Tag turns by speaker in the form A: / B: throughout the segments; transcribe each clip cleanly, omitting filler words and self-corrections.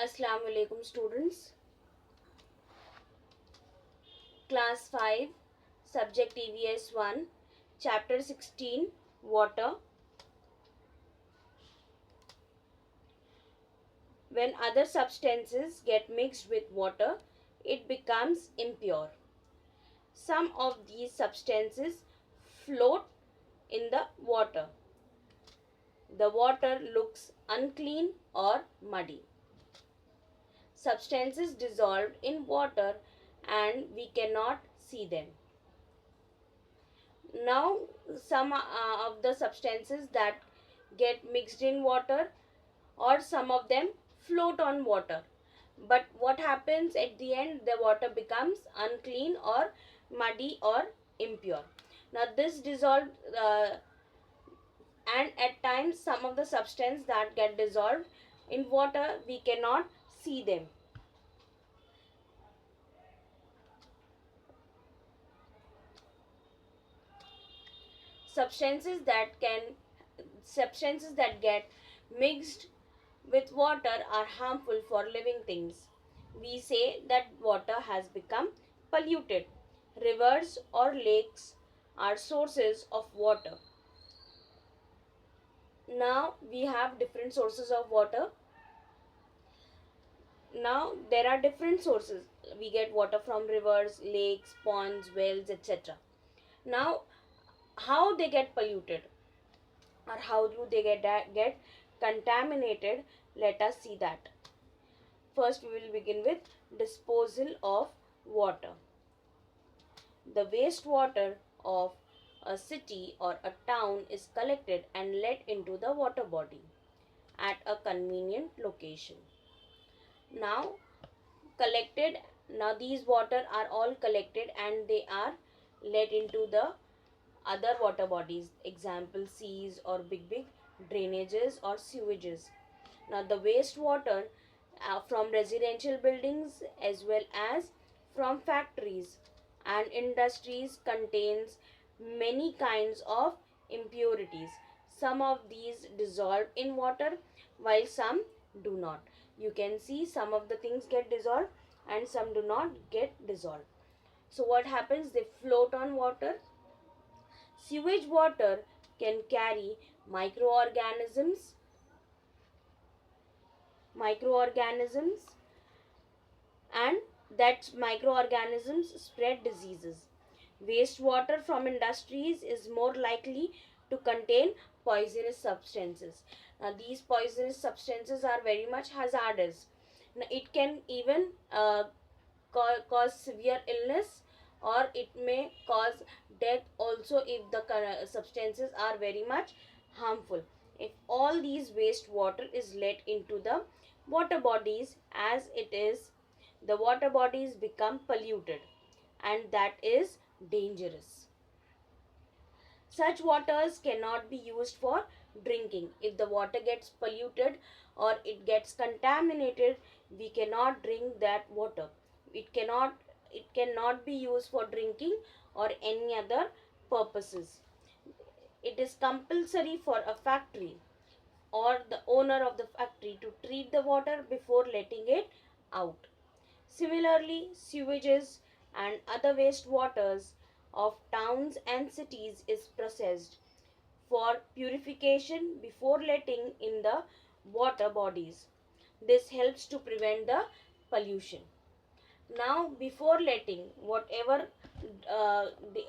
A: Assalamu alaikum students. Class 5, subject EVS 1, chapter 16, water. When other substances get mixed with water, it becomes impure. Some of these substances float in the water. The water looks unclean or muddy. Substances dissolved in water and we cannot see them. Now some of the substances that get mixed in water, or some of them float on water, but what happens at the end, the water becomes unclean or muddy or impure. Now this dissolved and at times some of the substance that get dissolved in water we cannot see them. Substances that get mixed with water are harmful for living things. We say that water has become polluted. Rivers or lakes are sources of water. Now we have different sources of water. Now there are different sources. We get water from rivers, lakes, ponds, wells, etc. Now how they get polluted, or how do they get contaminated? Let us see that. First we will begin with disposal of water. The wastewater of a city or a town is collected and let into the water body at a convenient location. Now collected, now these water are all collected and they are let into the other water bodies, example seas or big drainages or sewages. Now the wastewater from residential buildings as well as from factories and industries contains many kinds of impurities. Some of these dissolve in water while some do not. You can see some of the things get dissolved and some do not get dissolved. So what happens? They float on water. Sewage water can carry microorganisms and that microorganisms spread diseases. Wastewater from industries is more likely to contain poisonous substances. Now these poisonous substances are very much hazardous. Now, it can even cause severe illness, or it may cause death also if the substances are very much harmful. If all these wastewater is let into the water bodies, as it is, the water bodies become polluted and that is dangerous. Such waters cannot be used for drinking. If the water gets polluted or it gets contaminated, we cannot drink that water. It cannot be used for drinking or any other purposes. It is compulsory for a factory or the owner of the factory to treat the water before letting it out. Similarly, sewages and other wastewaters of towns and cities is processed for purification before letting in the water bodies. This helps to prevent the pollution. Now, before letting whatever the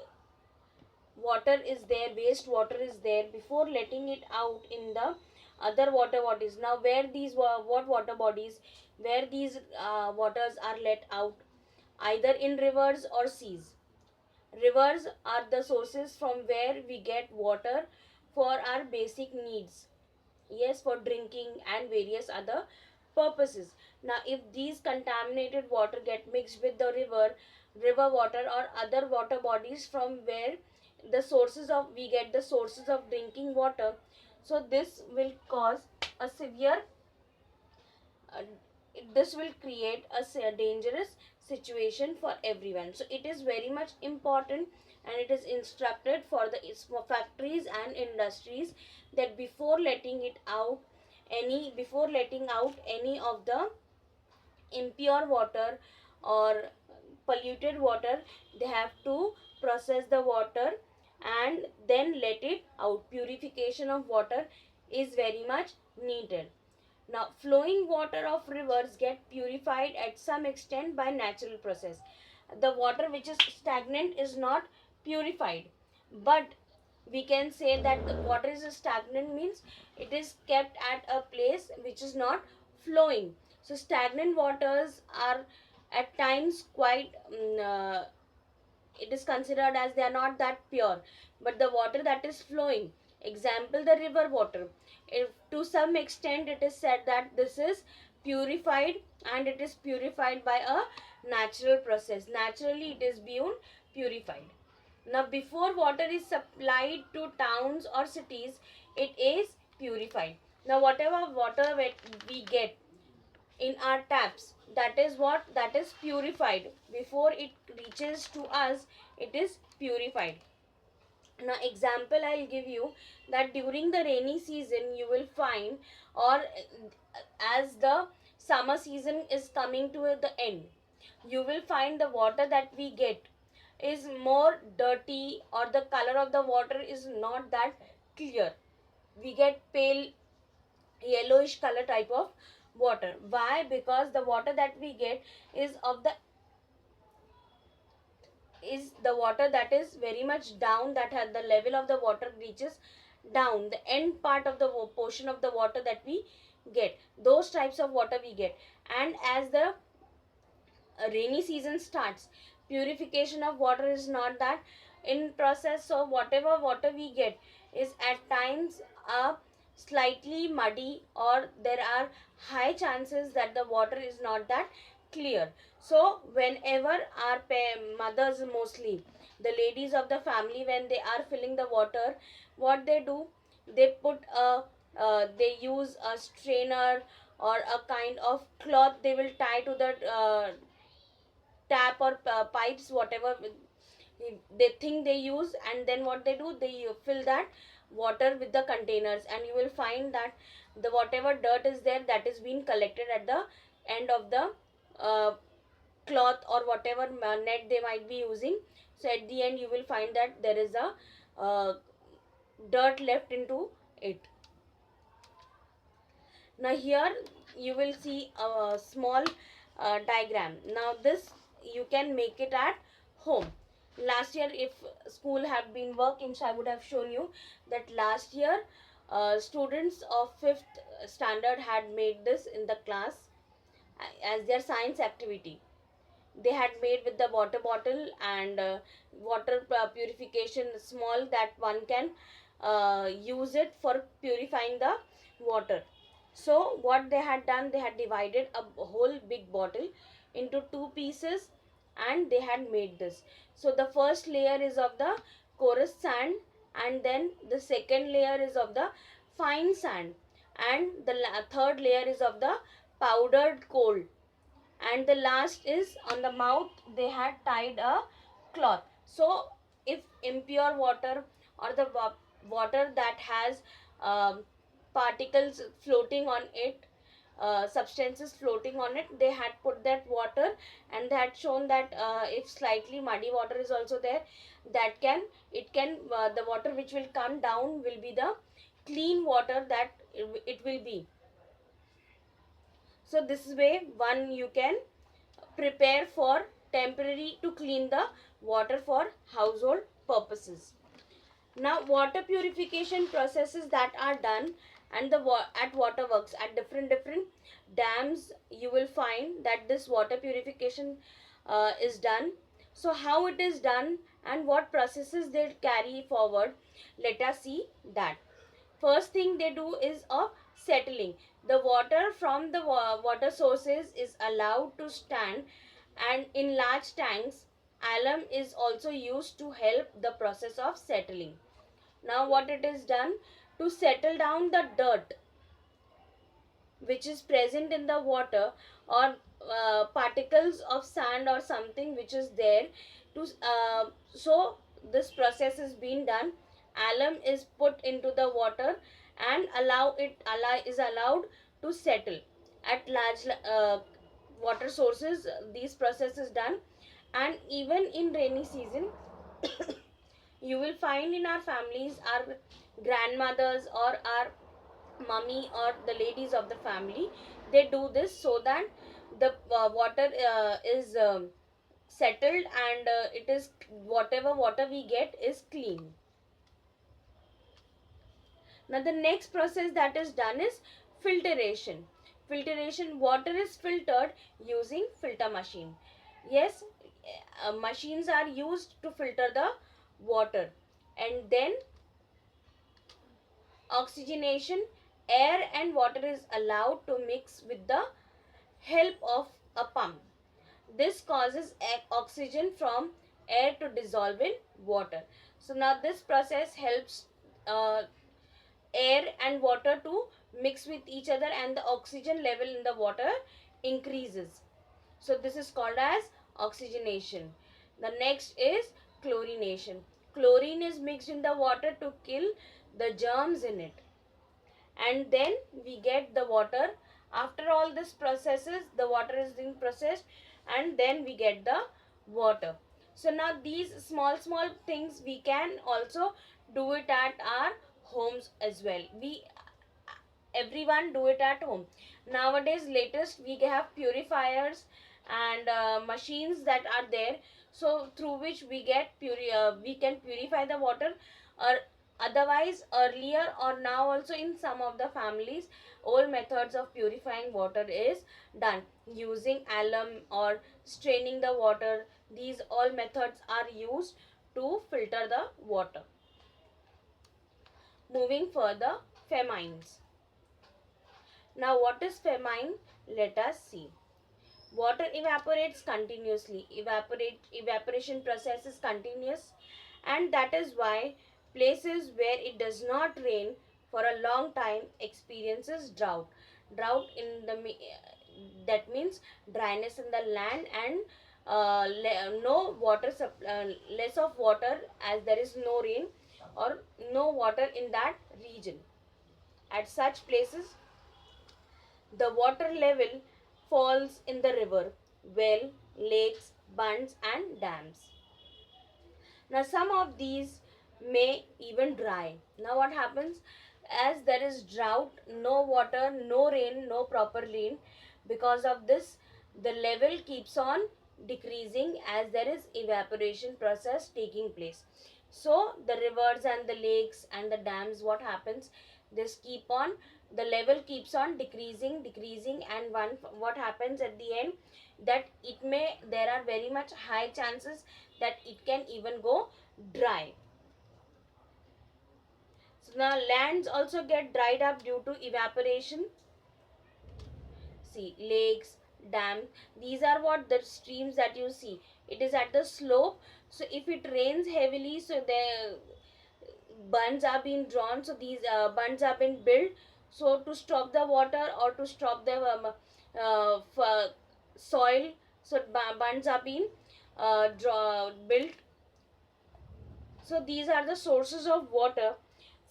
A: water is there, wastewater is there, before letting it out in the other water bodies. Now where these what water bodies, where these waters are let out? Either in rivers or seas. Rivers are the sources from where we get water for our basic needs, yes, for drinking and various other purposes. Now if these contaminated water get mixed with the river water or other water bodies from where we get the sources of drinking water, so uh, this will create a dangerous situation for everyone. So it is very much important and it is instructed for the factories and industries that before letting out any of the impure water or polluted water, they have to process the water and then let it out. Purification of water is very much needed. Now, flowing water of rivers get purified at some extent by natural process. The water which is stagnant is not purified, but we can say that the water is stagnant means it is kept at a place which is not flowing. So stagnant waters are at times quite it is considered as they are not that pure, but the water that is flowing, example the river water, if to some extent it is said that this is purified, and it is purified by a natural process. Naturally it is being purified. Now before water is supplied to towns or cities, it is purified. Now whatever water we get in our taps, that is what, that is purified. Before it reaches to us, it is purified. Now example I'll give you, that during the rainy season you will find, or as the summer season is coming to the end, you will find the water that we get is more dirty, or the color of the water is not that clear. We get pale yellowish color type of water. Why? Because the water that we get is of the water that is very much down, that has the level of the water reaches down, the end part of the portion of the water that we get, those types of water we get. And as the rainy season starts, purification of water is not that in process, so whatever water we get is at times slightly muddy, or there are high chances that the water is not that clear. So whenever our mothers, mostly the ladies of the family, when they are filling the water, what they do, they put a they use a strainer or a kind of cloth they will tie to the tap or pipes, whatever they think they use, and then what they do, they fill that water with the containers, and you will find that the whatever dirt is there, that is being collected at the end of the uh, cloth or whatever net they might be using. So at the end you will find that there is a dirt left into it. Now here you will see a small diagram. Now this you can make it at home. Last year, if school had been working, so I would have shown you that last year students of 5th standard had made this in the class as their science activity. They had made with the water bottle and water purification small, that one can use it for purifying the water. So what they had done, they had divided a whole big bottle into two pieces, and they had made this. So the first layer is of the coarse sand, and then the second layer is of the fine sand, and the third layer is of the powdered coal, and the last is on the mouth they had tied a cloth. So if impure water, or the water that has particles floating on it, substances floating on it, they had put that water, and they had shown that if slightly muddy water is also there, that can the water which will come down will be the clean water that it will be. So this way one you can prepare for temporary to clean the water for household purposes. Now water purification processes that are done, and the at waterworks, at different dams, you will find that this water purification is done. So how it is done and what processes they carry forward, let us see that. First thing they do is a settling. The water from the water sources is allowed to stand, and in large tanks alum is also used to help the process of settling. Now what it is done, to settle down the dirt which is present in the water, or particles of sand or something which is there, to so this process is being done. Alum is put into the water and is allowed to settle at water sources, these process is done. And even in rainy season, you will find in our families, our grandmothers or our mummy or the ladies of the family, they do this so that the water is settled, and it is, whatever water we get is clean. Now the next process that is done is filtration. Filtration, water is filtered using filter machine. Yes, machines are used to filter the water. And then oxygenation, air and water is allowed to mix with the help of a pump. This causes oxygen from air to dissolve in water. So now this process helps uh, air and water to mix with each other, and the oxygen level in the water increases. So this is called as oxygenation. The next is chlorination. Chlorine is mixed in the water to kill the germs in it, and then we get the water. After all this processes, the water is being processed, and then we get the water. So now these small small things we can also do it at our homes as well. We, everyone do it at home. Nowadays latest we have purifiers and machines that are there, so through which we get we can purify the water. Or otherwise earlier or now also in some of the families, old methods of purifying water is done using alum or straining the water. These all methods are used to filter the water. Moving further, famines. Now what is famine? Let us see. Water evaporates continuously. Evaporation process is continuous, and that is why places where it does not rain for a long time experiences drought. Drought in the that means dryness in the land, and no water less of water, as there is no rain or no water in that region. At such places, the water level falls in the river, well, lakes, bunds, and dams. Now, some of these may even dry. Now, what happens? As there is drought, no water, no rain, no proper rain, because of this, the level keeps on decreasing as there is evaporation process taking place. So, the rivers and the lakes and the dams, what happens? This keep on, the level keeps on decreasing, and what happens at the end, that it may, there are very much high chances that it can even go dry. So now lands also get dried up due to evaporation. See, lakes, dams, these are what the streams that you see. It is at the slope. So if it rains heavily, so the bunds are being drawn. So these bunds are being built. So to stop the water or to stop the soil, so bunds are being built. So these are the sources of water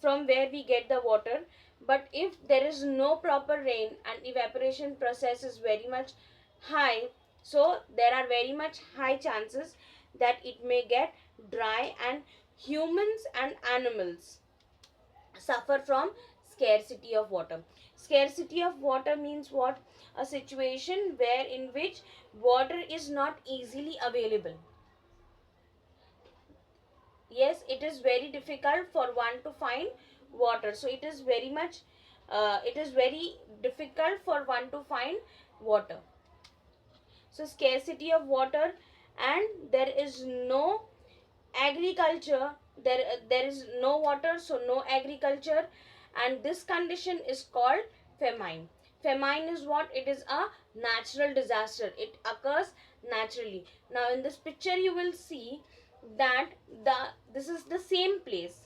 A: from where we get the water. But if there is no proper rain and evaporation process is very much high, so there are very much high chances that it may get dry, and humans and animals suffer from scarcity of water. Scarcity of water means what? A situation where in which water is not easily available. Yes, it is very difficult for one to find water. So it is very much it is very difficult for one to find water. So scarcity of water, and there is no agriculture, there is no water, so no agriculture, and this condition is called famine. Famine is what? It is a natural disaster. It occurs naturally. Now in this picture you will see that this is the same place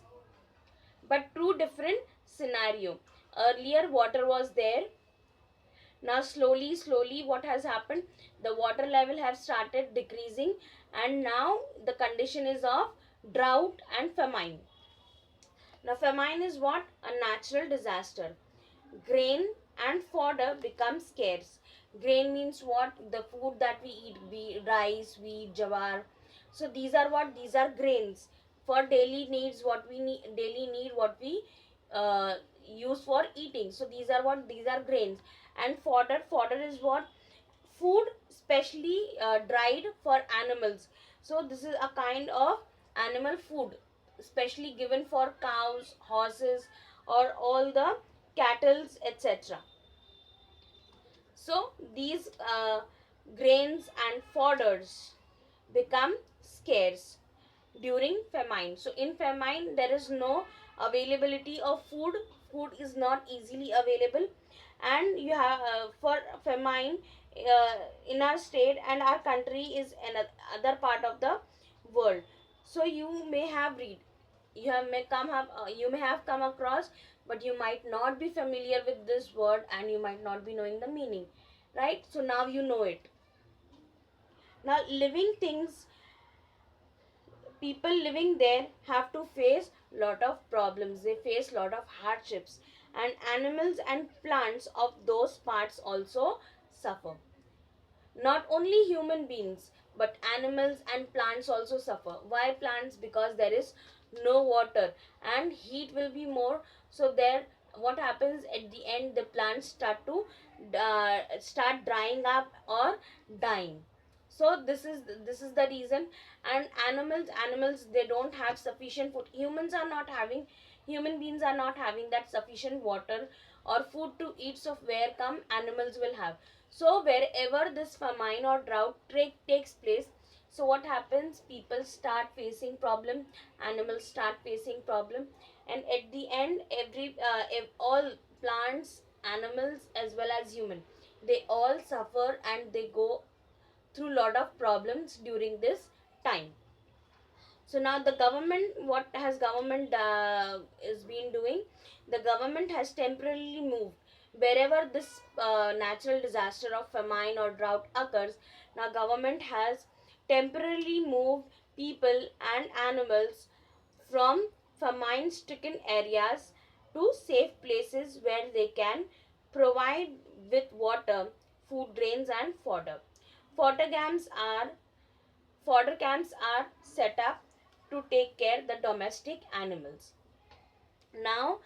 A: but two different scenario. Earlier water was there. Now slowly what has happened? The water level have started decreasing, and now the condition is of drought and famine. Now famine is what? A natural disaster. Grain and fodder become scarce. Grain means what? The food that we eat, rice, wheat, jawar. So these are what? These are grains for daily needs. What we need, daily need, what we uh, use for eating. So these are what? These are grains. And fodder. Fodder is what? Food specially dried for animals. So this is a kind of animal food specially given for cows, horses, or all the cattles, etc. So these grains and fodders become scarce during famine. So in famine there is no availability of food. Food is not easily available, and you have for famine in our state and our country is another part of the world. So you may have read, you may have come across, but you might not be familiar with this word and you might not be knowing the meaning, right? So now you know it. Now living things, people living there have to face lot of problems, they face lot of hardships, and animals and plants of those parts also suffer. Not only human beings, but animals and plants also suffer. Why plants? Because there is no water and heat will be more. So there, what happens at the end, the plants start drying up or dying. So this is the reason. And animals, they don't have sufficient food. Human beings are not having that sufficient water or food to eat. So where come animals will have? So wherever this famine or drought takes place, so what happens? People start facing problem, animals start facing problem, and at the end, all plants, animals as well as human, they all suffer and they go through lot of problems during this time. So now the government, what has government is been doing? The government has temporarily moved wherever this natural disaster of famine or drought occurs. Now government has temporarily moved people and animals from famine stricken areas to safe places where they can provide with water, food grains and fodder. Fodder camps are Fodder camps are set up to take care the domestic animals. Now,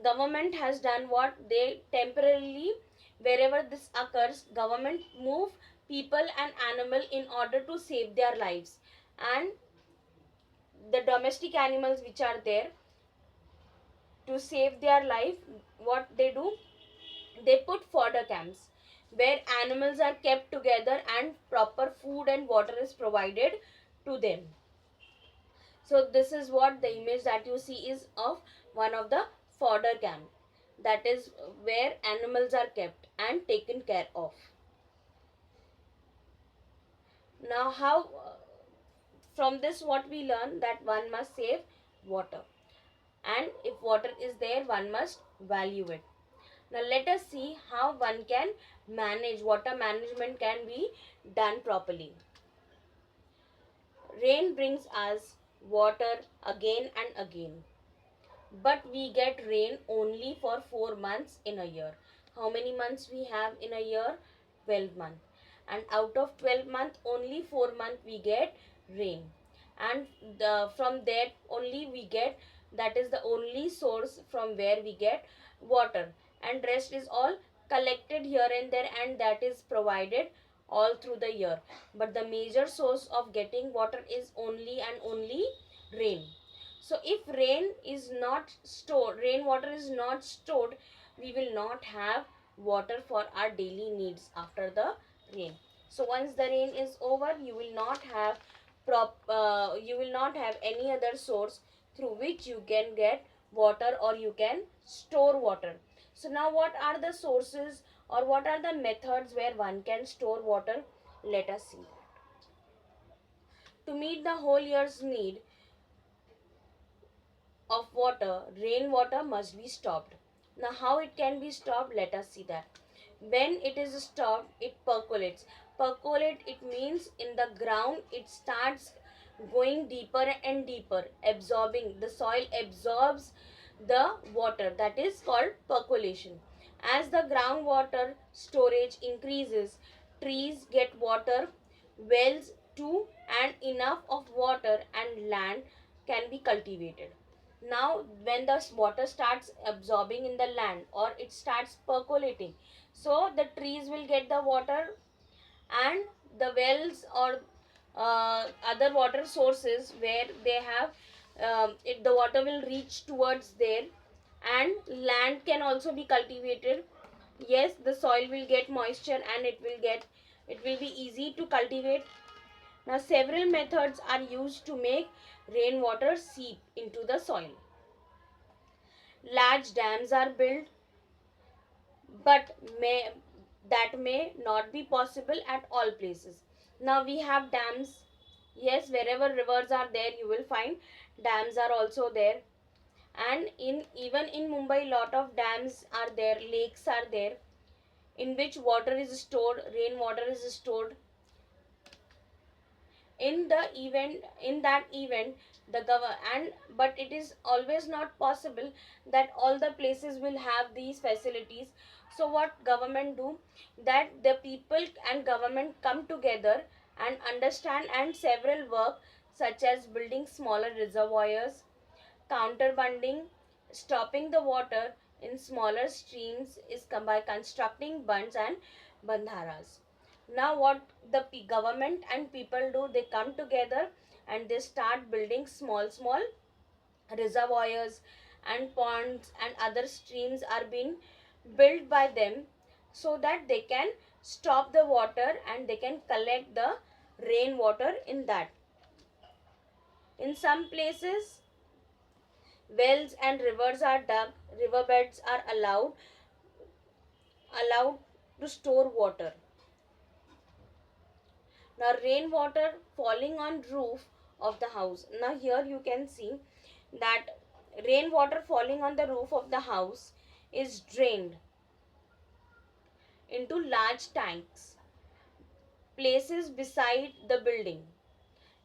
A: government has done what? They temporarily, wherever this occurs, government move people and animal in order to save their lives. And the domestic animals which are there, to save their life, what they do? They put fodder camps where animals are kept together and proper food and water is provided to them. So this is what the image that you see is of one of the fodder camp. That is where animals are kept and taken care of. Now how, from this what we learn, that one must save water. And if water is there, one must value it. Now let us see how one can manage, water management can be done properly. Rain brings us water again and again. But we get rain only for 4 months in a year. How many months we have in a year? 12 months. And out of 12 months, only 4 months we get rain. And from that only we get, that is the only source from where we get water. And rest is all collected here and there, and that is provided all through the year. But the major source of getting water is only and only rain. So if rainwater is not stored, we will not have water for our daily needs after the rain. So once the rain is over, you will not have any other source through which you can get water or you can store water. So now what are the sources or what are the methods where one can store water? Let us see. To meet the whole year's need of water, rainwater must be stopped. Now how it can be stopped? Let us see that. When it is stopped, it percolates. Percolate, it means in the ground it starts going deeper and deeper, absorbing, the soil absorbs the water. That is called percolation. As the groundwater storage increases, trees get water, wells too, and enough of water and land can be cultivated. Now, when the water starts absorbing in the land or it starts percolating, so the trees will get the water, and the wells or other water sources where they have the water will reach towards there, and land can also be cultivated. Yes, the soil will get moisture and it will be easy to cultivate. Now several methods are used to make rainwater seep into the soil. Large dams are built, but may not be possible at all places. Now we have dams. Yes, wherever rivers are there, you will find dams are also there. And in even in Mumbai, lot of dams are there, lakes are there, in which water is stored, rainwater is stored. In that event, the and but it is always not possible that all the places will have these facilities. So what government do, that the people and government come together and understand, and several work such as building smaller reservoirs, counterbunding, stopping the water in smaller streams is by constructing bunds and bandharas. Now, what the government and people do, they come together and they start building small reservoirs and ponds, and other streams are being built by them, so that they can stop the water and they can collect the rainwater in that. In some places, wells and rivers are dug, riverbeds are allowed to store water. Now rainwater falling on roof of the house. Now here you can see that rainwater falling on the roof of the house is drained into large tanks, places beside the building.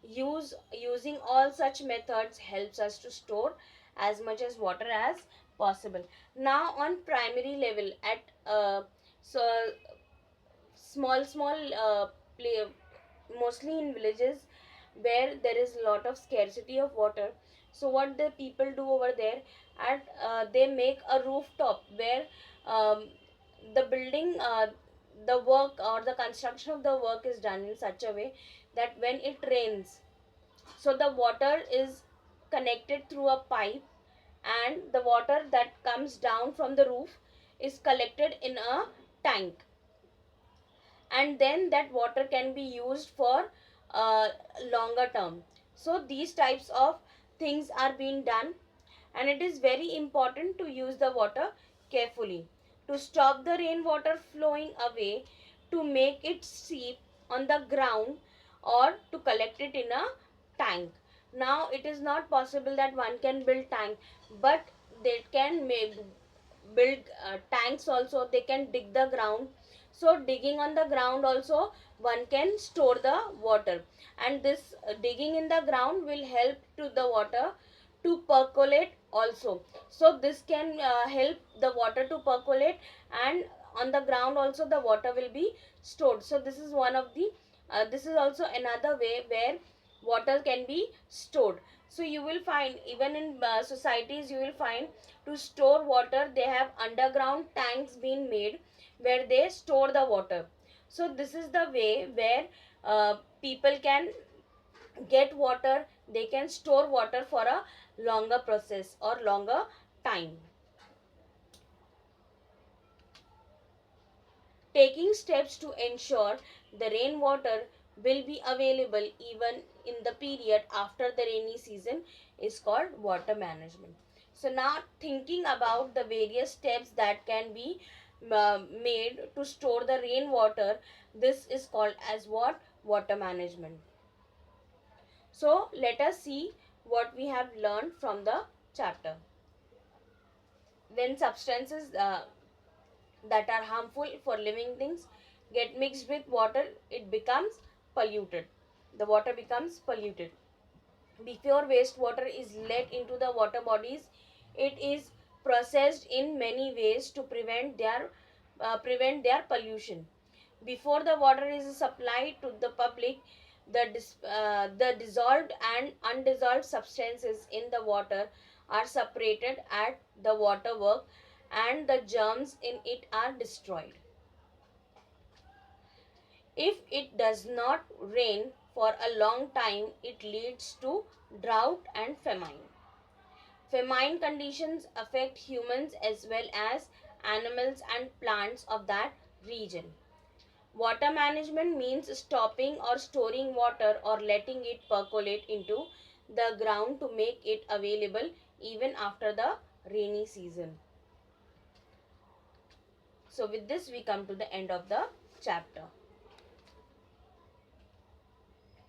A: Using all such methods helps us to store as much as water as possible. Now on primary level, at so small play, mostly in villages where there is a lot of scarcity of water, so what the people do over there, at they make a rooftop where um, the building the work or the construction of the work is done in such a way that when it rains, so the water is connected through a pipe, and the water that comes down from the roof is collected in a tank, and then that water can be used for uh, longer term. So these types of things are being done, and it is very important to use the water carefully to stop the rainwater flowing away, to make it seep on the ground, or to collect it in a tank. Now it is not possible that one can build tank, but they can build tanks also. They can dig the ground, so digging on the ground also one can store the water, and this digging in the ground will help to the water to percolate also. So this can help the water to percolate, and on the ground also the water will be stored. So this is one of the this is also another way where water can be stored. So you will find even in societies, you will find to store water they have underground tanks being made where they store the water. So this is the way where people can get water, they can store water for a longer process or longer time. Taking steps to ensure the rainwater will be available even in the period after the rainy season is called water management. So now thinking about the various steps that can be made to store the rainwater, this is called as what? Water management. So let us see what we have learned from the chapter. When substances that are harmful for living things get mixed with water, it becomes polluted. The water becomes polluted. Before wastewater is let into the water bodies, it is processed in many ways to prevent their pollution. Before the water is supplied to the public, the dissolved and undissolved substances in the water are separated at the water work, and the germs in it are destroyed. If it does not rain for a long time, it leads to drought and famine. Famine conditions affect humans as well as animals and plants of that region. Water management means stopping or storing water or letting it percolate into the ground to make it available even after the rainy season. So with this we come to the end of the chapter.